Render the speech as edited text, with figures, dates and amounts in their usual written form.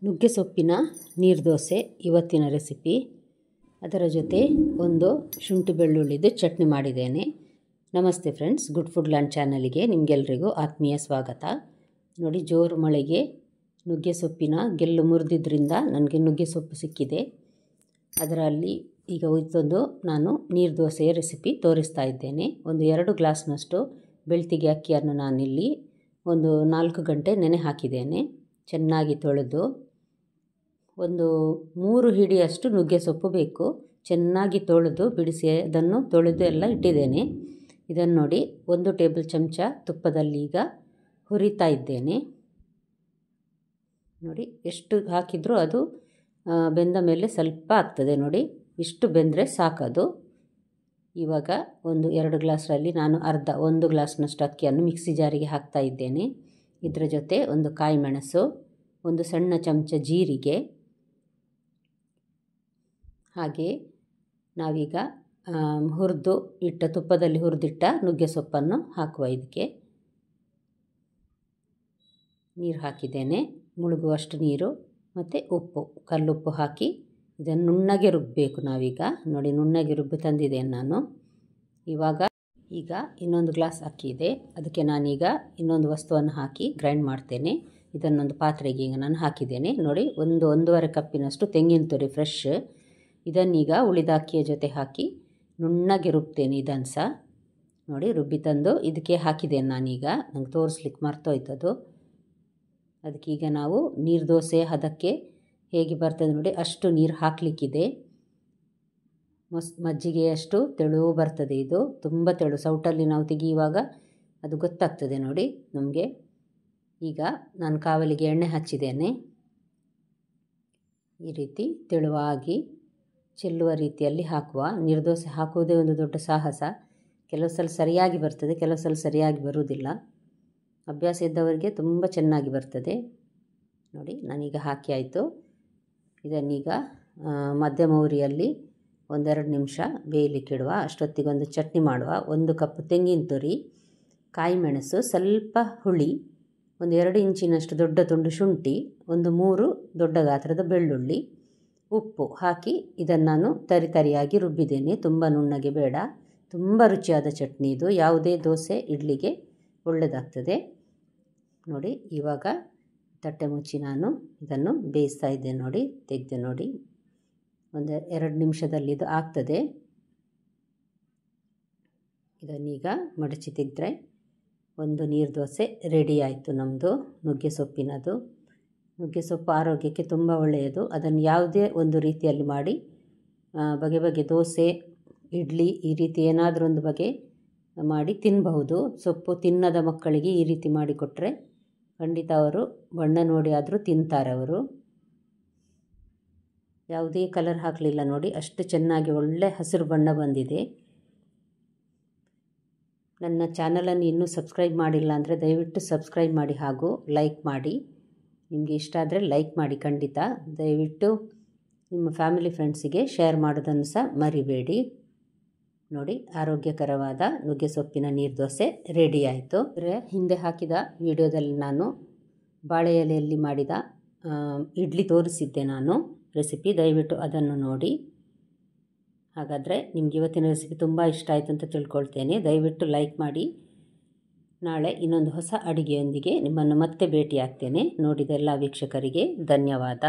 ನುಗ್ಗೆ ಸೊಪ್ಪಿನ ನೀರು ದೋಸೆ ಇವತ್ತಿನ ರೆಸಿಪಿ. ಅದರ ಜೊತೆ ಒಂದು ಶುಂಠಿ ಬೆಳ್ಳುಳ್ಳಿದು ಚಟ್ನಿ ಮಾಡಿದ್ದೇನೆ. ನಮಸ್ತೆ ಫ್ರೆಂಡ್ಸ್, ಗುಡ್ ಫುಡ್ ಲ್ಯಾಂಡ್ ಚಾನಲಿಗೆ ನಿಮಗೆಲ್ರಿಗೂ ಆತ್ಮೀಯ ಸ್ವಾಗತ. ನೋಡಿ, ಜೋರು ಮಳೆಗೆ ನುಗ್ಗೆ ಸೊಪ್ಪಿನ ಗೆಲ್ಲು ಮುರಿದಿದ್ದರಿಂದ ನನಗೆ ನುಗ್ಗೆ ಸೊಪ್ಪು ಸಿಕ್ಕಿದೆ. ಅದರಲ್ಲಿ ಈಗ ಇದೊಂದು ನಾನು ನೀರು ದೋಸೆಯ ರೆಸಿಪಿ ತೋರಿಸ್ತಾ ಇದ್ದೇನೆ. ಒಂದು 2 ಗ್ಲಾಸ್ನಷ್ಟು ಬೆಳ್ತಿಗೆ ಅಕ್ಕಿಯನ್ನು ನಾನಿಲ್ಲಿ ಒಂದು 4 ಗಂಟೆ ನೆನೆ ಹಾಕಿದ್ದೇನೆ. ಚೆನ್ನಾಗಿ ತೊಳೆದು ಒಂದು 3 ಹಿಡಿಯಷ್ಟು ನುಗ್ಗೆ ಸೊಪ್ಪು ಬೇಕು. ಚೆನ್ನಾಗಿ ತೊಳೆದು ಬಿಡಿಸಿ ಅದನ್ನು ತೊಳೆದು ಎಲ್ಲ ಇಟ್ಟಿದ್ದೇನೆ. ಇದನ್ನು ನೋಡಿ, 1 ಟೇಬಲ್ ಚಮಚ ತುಪ್ಪದಲ್ಲಿ ಈಗ ಹುರಿತಾ ಇದ್ದೇನೆ. ನೋಡಿ, ಎಷ್ಟು ಹಾಕಿದರೂ ಅದು ಬೆಂದ ಮೇಲೆ ಸ್ವಲ್ಪ ಆಗ್ತದೆ. ನೋಡಿ, ಇಷ್ಟು ಬೆಂದರೆ ಸಾಕದು. ಇವಾಗ ಒಂದು 2 ಗ್ಲಾಸಲ್ಲಿ ನಾನು 1 ಗ್ಲಾಸ್ನಷ್ಟು ಅಕ್ಕಿಯನ್ನು ಮಿಕ್ಸಿ ಜಾರಿಗೆ ಹಾಕ್ತಾ ಇದ್ದೇನೆ. ಇದರ ಜೊತೆ ಒಂದು ಕಾಯಿ ಮೆಣಸು, ಒಂದು ಸಣ್ಣ ಚಮಚ ಜೀರಿಗೆ, ಹಾಗೆ ನಾವೀಗ ಹುರಿದು ಇಟ್ಟ ತುಪ್ಪದಲ್ಲಿ ಹುರಿದಿಟ್ಟ ನುಗ್ಗೆ ಸೊಪ್ಪನ್ನು ಹಾಕುವ. ಇದಕ್ಕೆ ನೀರು ಹಾಕಿದ್ದೇನೆ, ಮುಳುಗುವಷ್ಟು ನೀರು ಮತ್ತು ಉಪ್ಪು, ಕಲ್ಲುಪ್ಪು ಹಾಕಿ ಇದನ್ನು ನುಣ್ಣಗೆ ರುಬ್ಬಬೇಕು ನಾವೀಗ. ನೋಡಿ, ನುಣ್ಣಗೆ ರುಬ್ಬಿ ತಂದಿದ್ದೇನೆ ನಾನು. ಈಗ ಇನ್ನೊಂದು ಗ್ಲಾಸ್ ಅಕ್ಕಿ ಇದೆ, ಅದಕ್ಕೆ ನಾನೀಗ ಇನ್ನೊಂದು ವಸ್ತುವನ್ನು ಹಾಕಿ ಗ್ರೈಂಡ್ ಮಾಡ್ತೇನೆ. ಇದನ್ನೊಂದು ಪಾತ್ರೆಗೆ ಈಗ ನಾನು ಹಾಕಿದ್ದೇನೆ. ನೋಡಿ, 1-1.5 ಕಪ್ಪಿನಷ್ಟು ತೆಂಗಿನ ತುರಿ ಫ್ರೆಶ್. ಇದನ್ನೀಗ ಉಳಿದ ಅಕ್ಕಿಯ ಜೊತೆ ಹಾಕಿ ನುಣ್ಣಗೆ ರುಬ್ತೇನೆ. ಇದನ್ನು ಸಹ ನೋಡಿ ರುಬ್ಬಿ ತಂದು ಇದಕ್ಕೆ ಹಾಕಿದ್ದೇನೆ ನಾನೀಗ. ನಂಗೆ ತೋರಿಸ್ಲಿಕ್ಕೆ ಮರ್ತೋಯ್ತದು. ಅದಕ್ಕೀಗ ನಾವು ನೀರು ದೋಸೆ ಅದಕ್ಕೆ ಹೇಗೆ ಬರ್ತದೆ ನೋಡಿ, ಅಷ್ಟು ನೀರು ಹಾಕಲಿಕ್ಕಿದೆ. ಮಜ್ಜಿಗೆಯಷ್ಟು ತೆಳು ಬರ್ತದೆ. ಇದು ತುಂಬ ತೆಳು, ಸೌಟಲ್ಲಿ ನಾವು ತೆಗೆಯುವಾಗ ಅದು ಗೊತ್ತಾಗ್ತದೆ ನೋಡಿ ನಮಗೆ. ಈಗ ನಾನು ಕಾವಲಿಗೆ ಎಣ್ಣೆ ಹಚ್ಚಿದ್ದೇನೆ. ಈ ರೀತಿ ತೆಳುವಾಗಿ ಚೆಲ್ಲುವ ರೀತಿಯಲ್ಲಿ ಹಾಕುವ. ನೀರುದೋಸೆ ಹಾಕುವುದೇ ಒಂದು ದೊಡ್ಡ ಸಾಹಸ. ಕೆಲವು ಸಲ ಸರಿಯಾಗಿ ಬರ್ತದೆ, ಕೆಲವು ಸಲ ಸರಿಯಾಗಿ ಬರುವುದಿಲ್ಲ. ಅಭ್ಯಾಸ ಇದ್ದವರಿಗೆ ತುಂಬ ಚೆನ್ನಾಗಿ ಬರ್ತದೆ. ನೋಡಿ, ನಾನೀಗ ಹಾಕಿ ಆಯಿತು. ಇದನ್ನೀಗ ಮಧ್ಯಮ ಉರಿಯಲ್ಲಿ 1-2 ನಿಮಿಷ ಬೇಯಲಿಕ್ಕಿಡುವ. ಅಷ್ಟೊತ್ತಿಗೆ ಒಂದು ಚಟ್ನಿ ಮಾಡುವ. 1 ಕಪ್ ತೆಂಗಿನ ತುರಿ, ಕಾಯಿ ಮೆಣಸು, ಸ್ವಲ್ಪ ಹುಳಿ, ಒಂದು 2 ಇಂಚಿನಷ್ಟು ದೊಡ್ಡ ತುಂಡು ಶುಂಠಿ, ಒಂದು 3 ದೊಡ್ಡ ಗಾತ್ರದ ಬೆಳ್ಳುಳ್ಳಿ, ಉಪ್ಪು ಹಾಕಿ ಇದನ್ನು ನಾನು ತರಿಯಾಗಿ ರುಬ್ಬಿದ್ದೇನೆ. ತುಂಬ ನುಣ್ಣಗೆ ಬೇಡ. ತುಂಬ ರುಚಿಯಾದ ಚಟ್ನಿ ಇದು. ಯಾವುದೇ ದೋಸೆ ಇಡ್ಲಿಗೆ ಒಳ್ಳೆಯದಾಗ್ತದೆ. ನೋಡಿ, ಇವಾಗ ತಟ್ಟೆ ಮುಚ್ಚಿ ನಾನು ಇದನ್ನು ಬೇಯಿಸ್ತಾ ಇದ್ದೇನೆ. ನೋಡಿ, ತೆಗೆದೆ ನೋಡಿ, ಒಂದು 2 ನಿಮಿಷದಲ್ಲಿ ಇದು ಆಗ್ತದೆ. ಇದನ್ನೀಗ ಮಡಚಿ ತೆಗೆದ್ರೆ ಒಂದು ನೀರು ದೋಸೆ ರೆಡಿ ಆಯಿತು ನಮ್ಮದು, ನುಗ್ಗೆ ಸೊಪ್ಪಿನದು. ನುಗ್ಗೆ ಸೊಪ್ಪು ಆರೋಗ್ಯಕ್ಕೆ ತುಂಬ ಒಳ್ಳೆಯದು. ಅದನ್ನು ಯಾವುದೇ ಒಂದು ರೀತಿಯಲ್ಲಿ ಮಾಡಿ ಬಗೆ ಬಗೆ ದೋಸೆ, ಇಡ್ಲಿ, ಈ ರೀತಿ ಏನಾದರೂ ಒಂದು ಬಗೆ ಮಾಡಿ ತಿನ್ನಬಹುದು. ಸೊಪ್ಪು ತಿನ್ನದ ಮಕ್ಕಳಿಗೆ ಈ ರೀತಿ ಮಾಡಿಕೊಟ್ರೆ ಖಂಡಿತ ಅವರು ಬಣ್ಣ ನೋಡಿ ಆದರೂ ತಿಂತಾರೆ ಅವರು. ಯಾವುದೇ ಕಲರ್ ಹಾಕಲಿಲ್ಲ ನೋಡಿ, ಅಷ್ಟು ಚೆನ್ನಾಗಿ ಒಳ್ಳೆ ಹಸಿರು ಬಣ್ಣ ಬಂದಿದೆ. ನನ್ನ ಚಾನಲನ್ನು ಇನ್ನೂ ಸಬ್ಸ್ಕ್ರೈಬ್ ಮಾಡಿಲ್ಲ ಅಂದರೆ ದಯವಿಟ್ಟು ಸಬ್ಸ್ಕ್ರೈಬ್ ಮಾಡಿ, ಹಾಗೂ ಲೈಕ್ ಮಾಡಿ. ನಿಮಗೆ ಇಷ್ಟ ಆದರೆ ಲೈಕ್ ಮಾಡಿ ಖಂಡಿತ. ದಯವಿಟ್ಟು ನಿಮ್ಮ ಫ್ಯಾಮಿಲಿ ಫ್ರೆಂಡ್ಸಿಗೆ ಶೇರ್ ಮಾಡೋದನ್ನು ಸಹ ಮರಿಬೇಡಿ. ನೋಡಿ, ಆರೋಗ್ಯಕರವಾದ ನುಗ್ಗೆ ಸೊಪ್ಪಿನ ನೀರು ದೋಸೆ ರೆಡಿ ಆಯಿತು. ಹಿಂದೆ ಹಾಕಿದ ವಿಡಿಯೋದಲ್ಲಿ ನಾನು ಬಾಳೆ ಎಲೆಯಲ್ಲಿ ಮಾಡಿದ ಇಡ್ಲಿ ತೋರಿಸಿದ್ದೆ ನಾನು ರೆಸಿಪಿ. ದಯವಿಟ್ಟು ಅದನ್ನು ನೋಡಿ. ಹಾಗಾದರೆ ನಿಮ್ಗೆ ಇವತ್ತಿನ ರೆಸಿಪಿ ತುಂಬ ಇಷ್ಟ ಆಯಿತು ಅಂತ ತಿಳ್ಕೊಳ್ತೇನೆ. ದಯವಿಟ್ಟು ಲೈಕ್ ಮಾಡಿ. ನಾಳೆ ಇನ್ನೊಂದು ಹೊಸ ಅಡುಗೆಯೊಂದಿಗೆ ನಿಮ್ಮನ್ನು ಮತ್ತೆ ಭೇಟಿಯಾಗ್ತೇನೆ. ನೋಡಿದ ಎಲ್ಲ ವೀಕ್ಷಕರಿಗೆ ಧನ್ಯವಾದ.